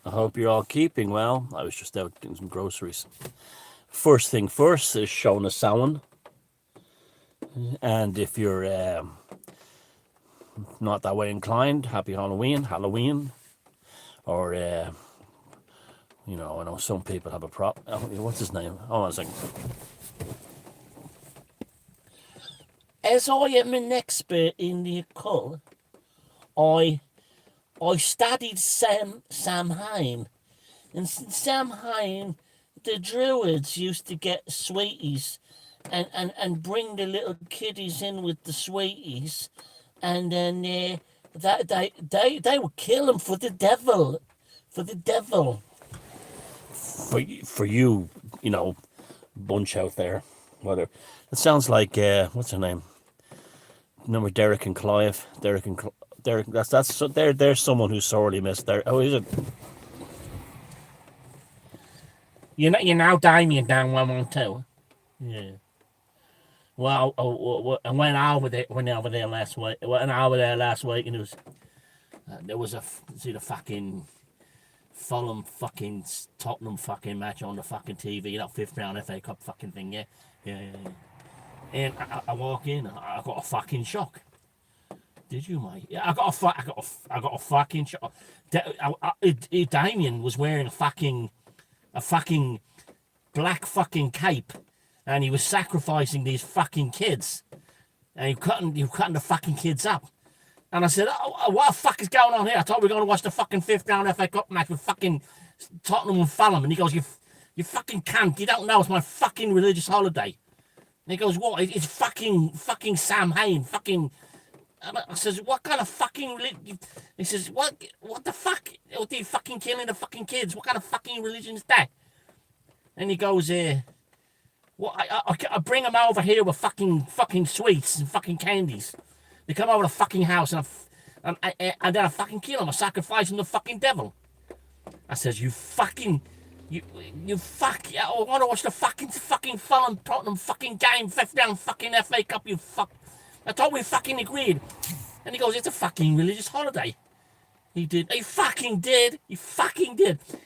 I hope you're all keeping well. I was just out getting some groceries. First thing first is Shona Samhain. And if you're not that way inclined, happy Halloween. Or, I know some people have a what's his name? Hold on a second. As I am an expert in the occult, I studied Samhain. And Samhain, the Druids used to get sweeties and bring the little kiddies in with the sweeties, and then they would kill them for the devil, for you, bunch out there. Whether it sounds like what's her name? Remember Derek and Clive? Derek. That's so there's someone who's sorely missed there. Oh, is it? You now Damien down 112. Yeah. Well, I went over there last week. Went over there last week, and there was the fucking Fulham fucking Tottenham fucking match on the fucking TV. Fifth round FA Cup fucking thing. Yeah. And I walk in, I got a fucking shock. Did you, mate? Yeah, I got a fucking shock. Damien was wearing a fucking black fucking cape, and he was sacrificing these fucking kids, and he cutting the fucking kids up. And I said, what the fuck is going on here? I thought we were going to watch the fucking fifth round FA Cup match with fucking Tottenham and Fulham. And he goes, you fucking cunt, you don't know it's my fucking religious holiday. And he goes, what? It's fucking Samhain, fucking. I says, what kind of fucking religion? He says, what the fuck? Are you fucking killing the fucking kids? What kind of fucking religion is that? And he goes, well, I bring them over here with fucking sweets and fucking candies. They come over to the fucking house, and then I fucking kill them. I sacrifice them to the fucking devil. I says, you fuck. I want to watch the fucking Fulham Tottenham fucking game, fifth round fucking FA Cup, you fuck. I thought we fucking agreed. And he goes, it's a fucking religious holiday. He fucking did.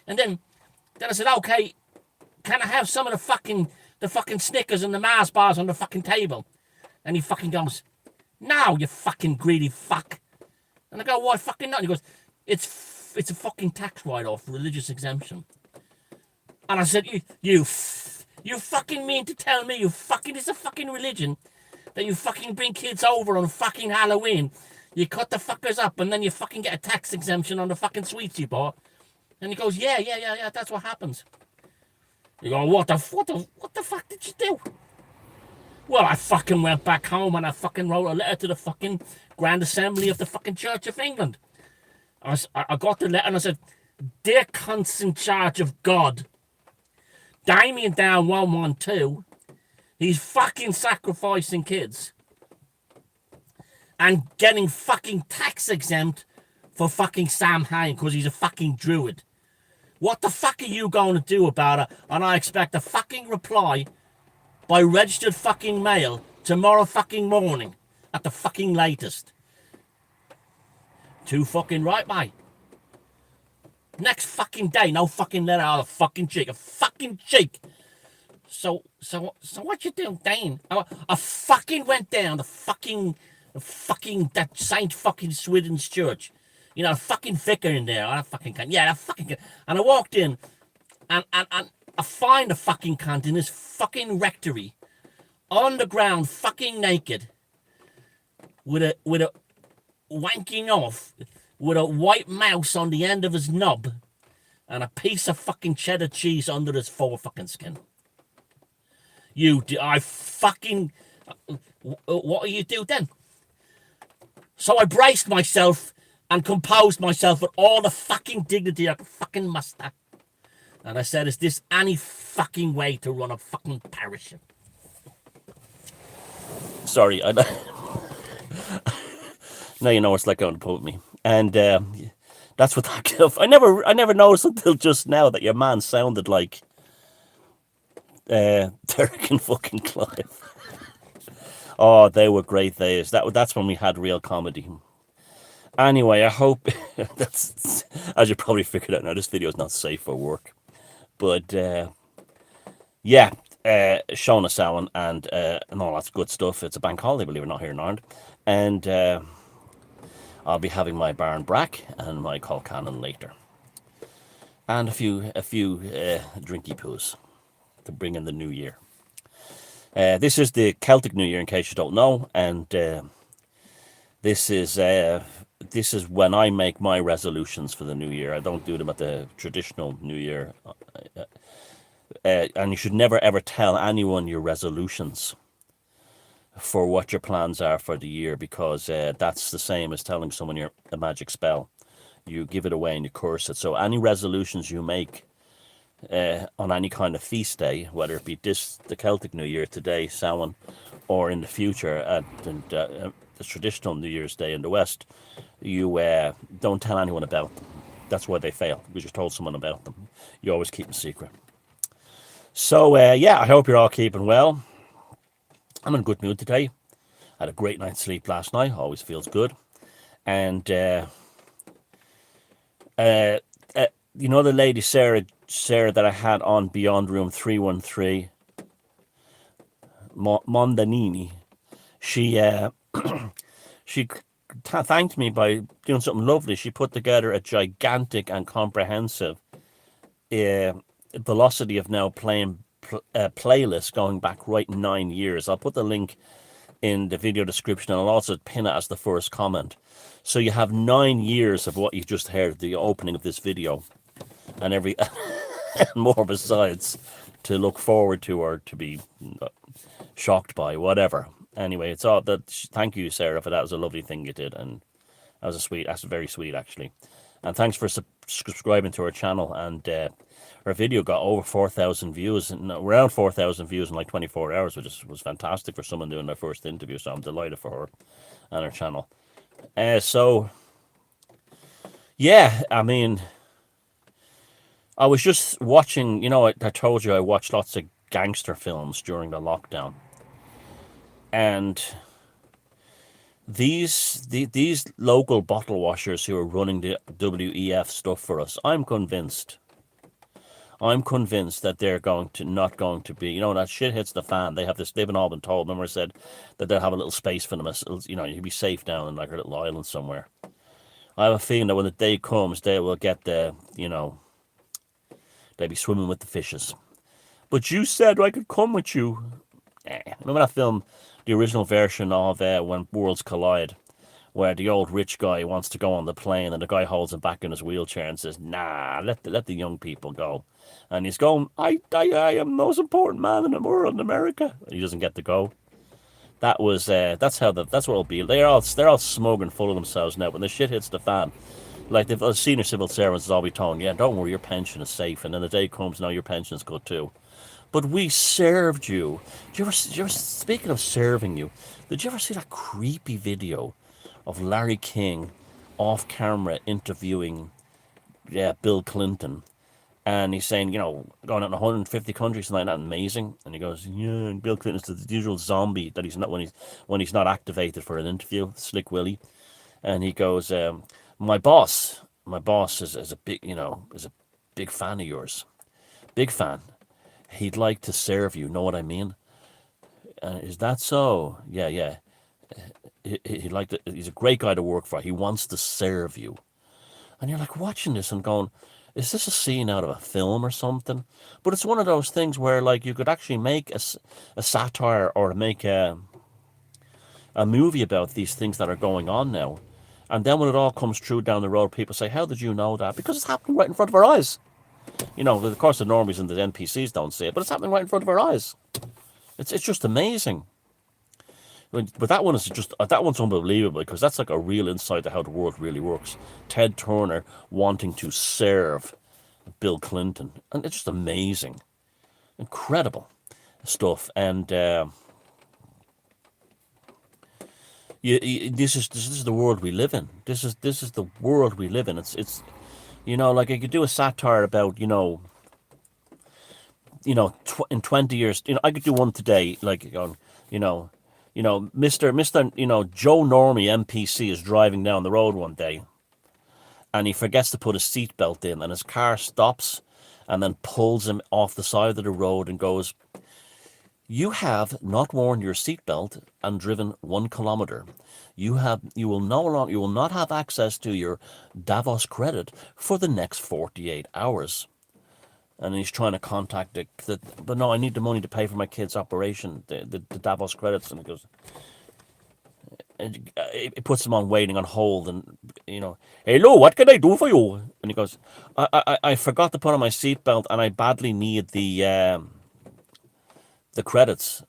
And then I said, okay, can I have some of the fucking Snickers and the Mars bars on the fucking table? And he fucking goes, no, you fucking greedy fuck. And I go, why fucking not? And he goes, it's a fucking tax write-off, religious exemption. And I said, you fucking mean to tell me it's a fucking religion that you fucking bring kids over on fucking Halloween, you cut the fuckers up, and then you fucking get a tax exemption on the fucking sweets you bought? And he goes, yeah, that's what happens. You go, what the fuck did you do? Well, I fucking went back home and I fucking wrote a letter to the fucking Grand Assembly of the fucking Church of England. I got the letter and I said, dear cunts in charge of God, Damien down 112, he's fucking sacrificing kids and getting fucking tax exempt for fucking Samhain because he's a fucking druid. What the fuck are you going to do about it? And I expect a fucking reply by registered fucking mail tomorrow fucking morning at the fucking latest. Too fucking right, mate. Next fucking day, no fucking letter out of a fucking cheek. A fucking cheek. So what you doing, Dane? I fucking went down the fucking that Saint fucking Swithin's church. You know, fucking vicar in there. I fucking can't. Yeah, that fucking. And I walked in, and I find a fucking cunt in his fucking rectory, on the ground, fucking naked, with a wanking off, with a white mouse on the end of his knob, and a piece of fucking cheddar cheese under his fucking skin. What do you do then? So I braced myself and composed myself with all the fucking dignity I could fucking muster. And I said, is this any fucking way to run a fucking parish? Sorry, now you know what it's like going to pub with me. And that's what that I never noticed until just now that your man sounded like Derek and fucking Clive. Oh, they were great days. That's when we had real comedy. Anyway, I hope that's, as you probably figured out now, this video is not safe for work. But yeah, Shona Samhain and all that's good stuff. It's a bank holiday, believe it or not, here in Ireland. And I'll be having my Barn Brack and my Colcannon later. And a few drinky poos to bring in the new year. This is the Celtic New Year, in case you don't know, and this is when I make my resolutions for the new year. I don't do them at the traditional New Year, and you should never ever tell anyone your resolutions for what your plans are for the year, because that's the same as telling someone a magic spell. You give it away and you curse it. So any resolutions you make on any kind of feast day, whether it be the Celtic New Year today, Samhain, or in the future at the traditional New Year's Day in the West, you don't tell anyone about them. That's why they fail, because you told someone about them. You always keep them secret. So yeah, I hope you're all keeping well. I'm in a good mood today. I had a great night's sleep last night. Always feels good. And you know the lady Sarah that I had on Beyond Room 313, Mondanini, she she thanked me by doing something lovely. She put together a gigantic and comprehensive Velocity of Now playing playlist going back right 9 years. I'll put the link in the video description, and I'll also pin it as the first comment. So you have 9 years of what you just heard, the opening of this video, and every and more besides, to look forward to or to be shocked by, whatever. Anyway, it's all that. Thank you, Sarah, for that. It was a lovely thing you did, and that's very sweet actually. And thanks for subscribing to our channel. And her video got over 4,000 views, and around 4,000 views in like 24 hours, which was fantastic for someone doing their first interview. So I'm delighted for her and her channel. So yeah, I mean, I was just watching, you know, I told you I watched lots of gangster films during the lockdown. And these local bottle washers who are running the WEF stuff for us, I'm convinced that they're not going to be, you know, that shit hits the fan. They've been all been told. Remember I said that they'll have a little space for them, you know, you'll be safe down in like a little island somewhere. I have a feeling that when the day comes, they will get you know, they'll be swimming with the fishes. But you said I could come with you. Remember that film, the original version of When Worlds Collide, where the old rich guy wants to go on the plane and the guy holds him back in his wheelchair and says, nah, let the young people go. And he's going, I am the most important man in the world in America. And he doesn't get to go. That was that's what it'll be. They're all smoking full of themselves now. When the shit hits the fan, like the senior civil servants will be told, yeah, don't worry, your pension is safe. And then the day comes, now your pension is good too. But we served you. Did you ever, speaking of serving you, did you ever see that creepy video of Larry King off camera interviewing Bill Clinton? And he's saying, you know, going out in 150 countries, something like that, amazing. And he goes, yeah, Bill Clinton's the usual zombie that he's not when he's not activated for an interview, Slick Willie. And he goes, my boss is a big, you know, is a big fan of yours, big fan. He'd like to serve you. Know what I mean? Is that so? Yeah. He's a great guy to work for. He wants to serve you. And you're like watching this and going, is this a scene out of a film or something? But it's one of those things where like you could actually make a satire or make a movie about these things that are going on now. And then when it all comes true down the road, people say, how did you know that? Because it's happening right in front of our eyes. You know, of course the normies and the NPCs don't see it, but it's happening right in front of our eyes. It's just amazing. But that one's unbelievable, because that's like a real insight to how the world really works. Ted Turner wanting to serve Bill Clinton, and it's just amazing, incredible stuff. And this is the world we live in. This is the world we live in. It's you know, like I could do a satire about, you know, in 20 years, you know, I could do one today, like, you know, Mr. Joe Normie MPC is driving down the road one day, and he forgets to put his seatbelt in, and his car stops and then pulls him off the side of the road and goes, "You have not worn your seatbelt and driven 1 kilometer. You will not have access to your Davos credit for the next 48 hours." And he's trying to contact but no, I need the money to pay for my kid's operation, the Davos credits. And he goes, it puts him on waiting on hold, and "Hello, what can I do for you?" And he goes, I forgot to put on my seatbelt, and I badly need the credits.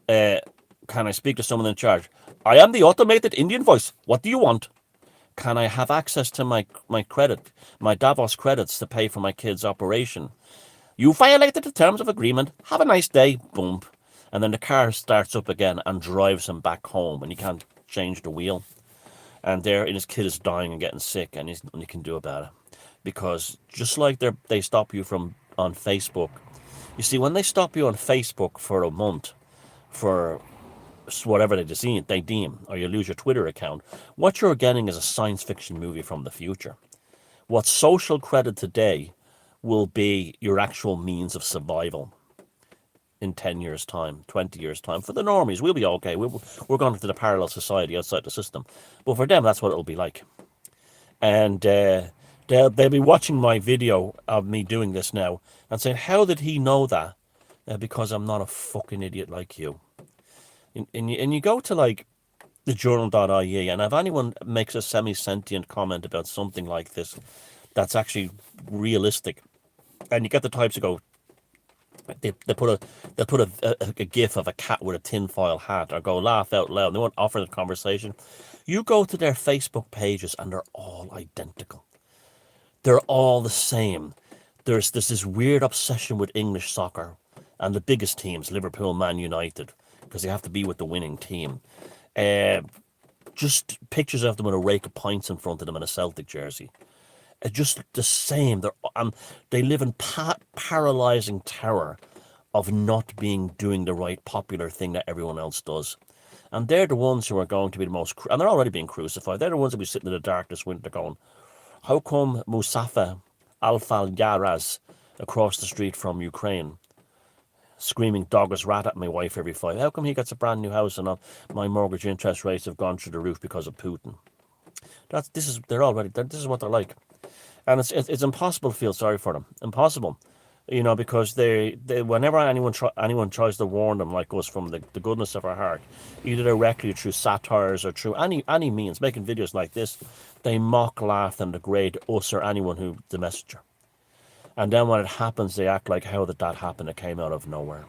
Can I speak to someone in charge? "I am the automated Indian voice. What do you want?" "Can I have access to my Davos credits to pay for my kid's operation?" "You violated the terms of agreement. Have a nice day." Boom. And then the car starts up again and drives him back home, and he can't change the wheel. And his kid is dying and getting sick, and he's nothing he can do about it. Because just like they stop you on Facebook, you see, when they stop you on Facebook for a month, for whatever they deem, or you lose your Twitter account, what you're getting is a science fiction movie from the future. What social credit today will be your actual means of survival in 10 years' time, 20 years' time. For the normies, we'll be okay. We're going into the parallel society outside the system. But for them, that's what it'll be like. And they'll be watching my video of me doing this now and saying, "How did he know that?" Because I'm not a fucking idiot like you. And you go to like the journal.ie, and if anyone makes a semi-sentient comment about something like this that's actually realistic, and you get the types to go, they put a gif of a cat with a tinfoil hat, or go laugh out loud, and they won't offer the conversation. You go to their Facebook pages and they're all identical. They're all the same. There's this weird obsession with English soccer and the biggest teams, Liverpool, Man United, because they have to be with the winning team. Just pictures of them with a rake of pints in front of them in a Celtic jersey. Just the same. They live in paralyzing terror of not doing the right popular thing that everyone else does. And they're the ones who are going to be the most, and they're already being crucified. They're the ones that be sitting in the dark this winter going, "How come Mustafa Al-Falyaraz across the street from Ukraine screaming dogger's rat at my wife every 5? How come he gets a brand new house and my mortgage interest rates have gone through the roof because of Putin?" This is what they're like. And it's impossible to feel sorry for them. Impossible. Because they whenever anyone tries to warn them like us from the goodness of our heart, either directly or through satires or through any means, making videos like this, they mock, laugh, and degrade us or anyone who the messenger. And then when it happens, they act like, "How did that happen? It came out of nowhere."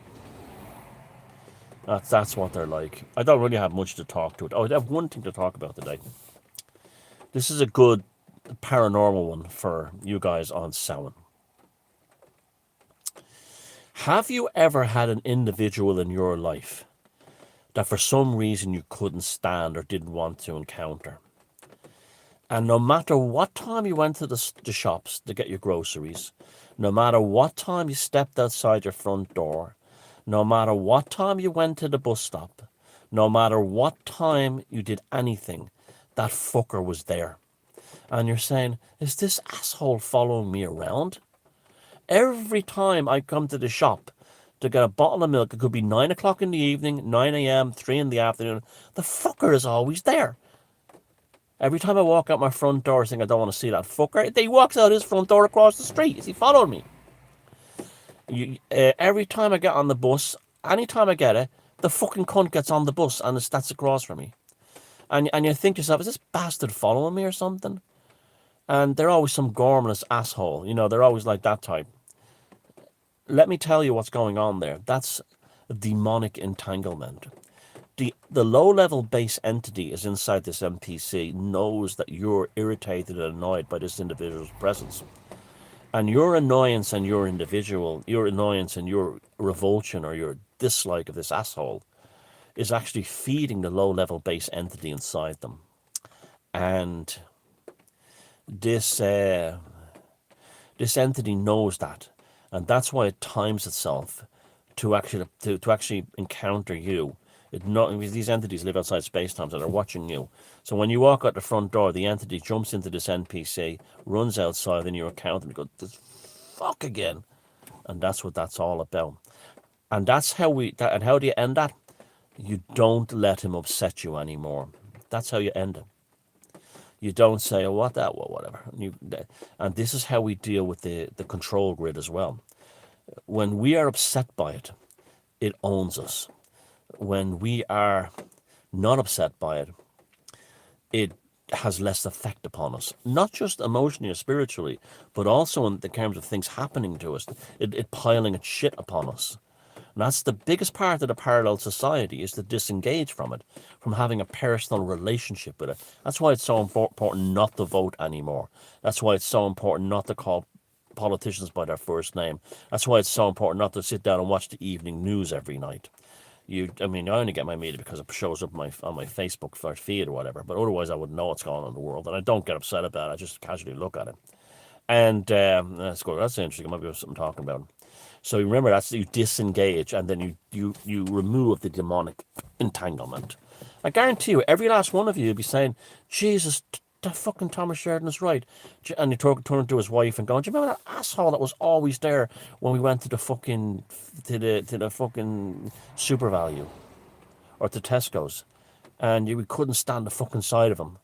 That's what they're like. I don't really have much to talk to it. Oh, I have one thing to talk about today. This is a good paranormal one for you guys on Samhain. Have you ever had an individual in your life that for some reason you couldn't stand or didn't want to encounter? And no matter what time you went to the shops to get your groceries, no matter what time you stepped outside your front door, no matter what time you went to the bus stop, no matter what time you did anything, that fucker was there. And you're saying, "Is this asshole following me around?" Every time I come to the shop to get a bottle of milk, it could be 9 o'clock in the evening, 9 a.m., 3 in the afternoon, the fucker is always there. Every time I walk out my front door saying I don't want to see that fucker, he walks out his front door across the street. Is he following me? Every time I get on the bus, anytime I get it, the fucking cunt gets on the bus and that's across from me. And you think to yourself, "Is this bastard following me or something?" And they're always some gormless asshole. They're always like that type. Let me tell you what's going on there. That's demonic entanglement. The low-level base entity is inside this NPC, knows that you're irritated and annoyed by this individual's presence. And your annoyance and your annoyance and your revulsion or your dislike of this asshole is actually feeding the low-level base entity inside them. And this entity knows that, and that's why it times itself to actually encounter you These entities live outside space-time, so they're watching you. So when you walk out the front door, the entity jumps into this NPC, runs outside, and you account and go, "This fuck again," and that's what that's all about. And that's how and how do you end that? You don't let him upset you anymore. That's how you end it. You don't say, "Oh, what that, well, whatever." And this is how we deal with the control grid as well. When we are upset by it, it owns us. When we are not upset by it, it has less effect upon us. Not just emotionally or spiritually, but also in the terms of things happening to us. It piling its shit upon us. And that's the biggest part of the parallel society, is to disengage from it, from having a personal relationship with it. That's why it's so important not to vote anymore. That's why it's so important not to call politicians by their first name. That's why it's so important not to sit down and watch the evening news every night. I only get my media because it shows up on my Facebook feed or whatever, but otherwise I wouldn't know what's going on in the world, and I don't get upset about it. I just casually look at it. And that's good. That's interesting. Maybe there's something talking about. So remember, that's you disengage, and then you remove the demonic entanglement. I guarantee you, every last one of you will be saying, "Jesus, that fucking Thomas Sheridan is right." And he turn to his wife and go, "Do you remember that asshole that was always there when we went to the fucking Super Value or to Tesco's, and we couldn't stand the fucking sight of him."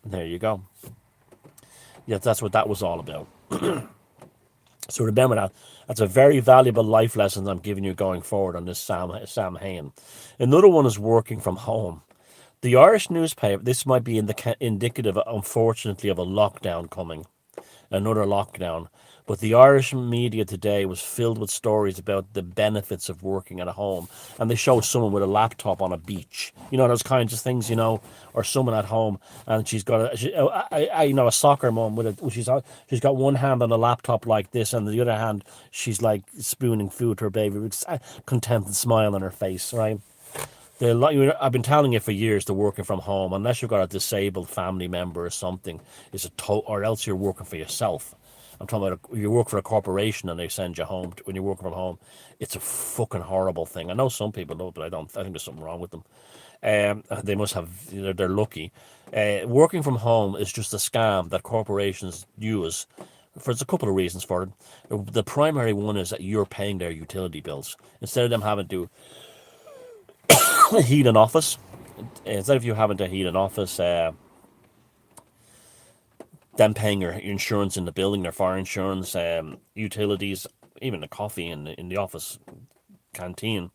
And there you go. Yeah, that's what that was all about. So remember that. That's a very valuable life lesson I'm giving you going forward on this Samhain. Another one is working from home. The Irish newspaper, this might be indicative, unfortunately, of a lockdown coming, another lockdown. But the Irish media today was filled with stories about the benefits of working at home. And they show someone with a laptop on a beach. You know, those kinds of things, or someone at home. And she's got a soccer mom she's got one hand on a laptop like this, and the other hand, she's like spooning food to her baby with a contented smile on her face, right? I've been telling you for years, the working from home, unless you've got a disabled family member or something, or else you're working for yourself. I'm talking about you work for a corporation and they send you home when you're working from home. It's a fucking horrible thing. I know some people know, but I don't. I think there's something wrong with them. They must have. They're lucky. Working from home is just a scam that corporations use. There's a couple of reasons for it. The primary one is that you're paying their utility bills instead of them having to heat an office. Instead of you having to heat an office. Them paying your insurance in the building, their fire insurance, utilities, even the coffee in the office canteen,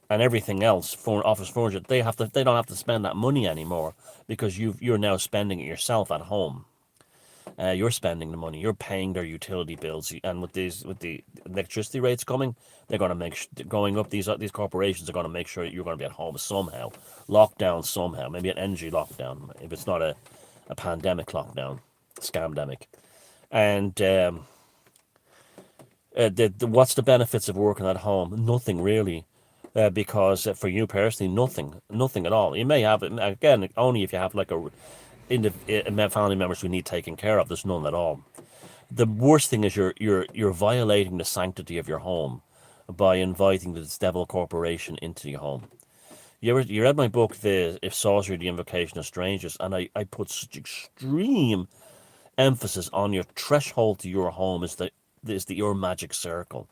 and everything else for office furniture. They don't have to spend that money anymore because you're now spending it yourself at home. You're spending the money. You're paying their utility bills, and with the electricity rates coming, they're going to going up. These corporations are going to make sure you're going to be at home somehow, lockdown somehow, maybe an energy lockdown if it's not a pandemic lockdown. Scamdemic. And what's the benefits of working at home? Nothing really, because for you personally, nothing at all. You may have it again only if you have like family members who need taking care of. There's none at all. The worst thing is you're violating the sanctity of your home by inviting this devil corporation into your home. You read my book, If Sorcery, the Invocation of Strangers, and I put such extreme emphasis on your threshold to your home is your magic circle,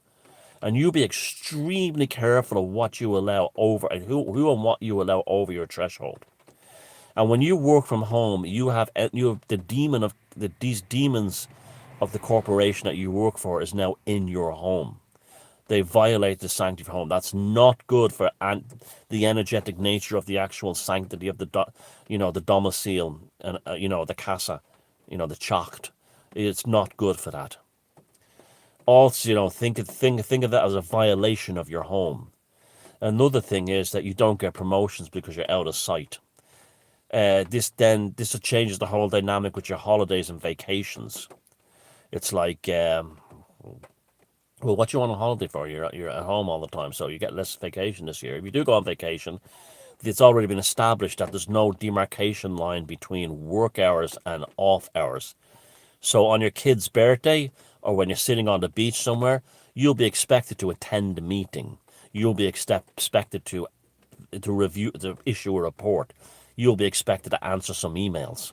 and you be extremely careful of what you allow over and who and what you allow over your threshold. And when you work from home, you have the demon of these demons of the corporation that you work for is now in your home. They violate the sanctity of home. That's not good for the energetic nature of the actual sanctity of the domicile and the casa. The chocked. It's not good for that. Also, think of that as a violation of your home. Another thing is that you don't get promotions because you're out of sight. This changes the whole dynamic with your holidays and vacations. It's like, what you on a holiday for? You're at home all the time, so you get less vacation this year. If you do go on vacation, it's already been established that there's no demarcation line between work hours and off hours. So on your kid's birthday or when you're sitting on the beach somewhere, you'll be expected to attend the meeting. You'll be expected to to issue a report, you'll be expected to answer some emails.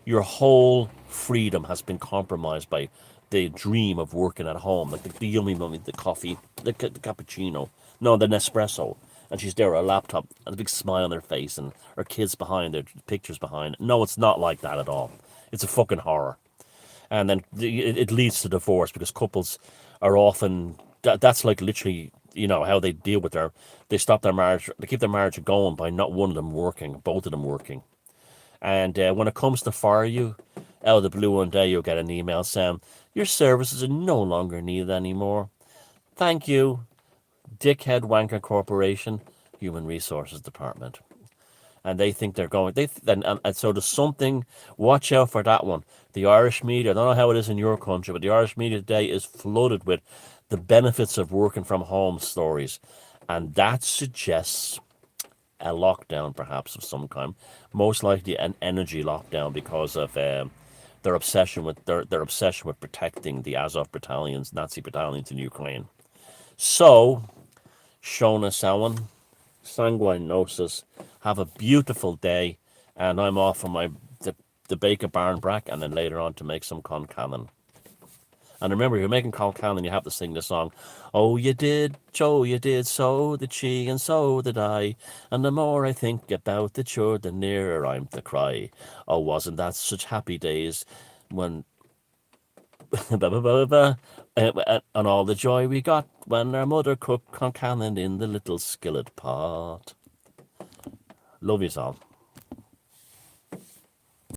Your whole freedom has been compromised by the dream of working at home, like the yummy mummy, the coffee, the cappuccino, no, the Nespresso. And she's there with a laptop and a big smile on her face and her kids behind her, pictures behind. No, it's not like that at all. It's a fucking horror. And then it leads to divorce because couples are often, that's like literally, how they deal with they stop their marriage, they keep their marriage going by not one of them working, both of them working. And when it comes to fire you, out of the blue one day you'll get an email saying, your services are no longer needed anymore. Thank you, Dickhead Wanker Corporation, Human Resources Department. And they think they're going, and so there's something, watch out for that one. The Irish media, I don't know how it is in your country, but the Irish media today is flooded with the benefits of working from home stories. And that suggests a lockdown perhaps of some kind, most likely an energy lockdown because of their obsession with protecting the Azov battalions, Nazi battalions in Ukraine. So, Shona Sawan, sanguine gnosis, have a beautiful day, and I'm off for the Baker Barn Brack, and then later on to make some concannon. And remember, if you're making concannon, you have to sing the song, oh, you did, Joe, you did, so did she, and so did I. And the more I think about it, sure, the nearer I'm to cry. Oh, wasn't that such happy days when... and all the joy we got when our mother cooked concannon in the little skillet pot. Love you all.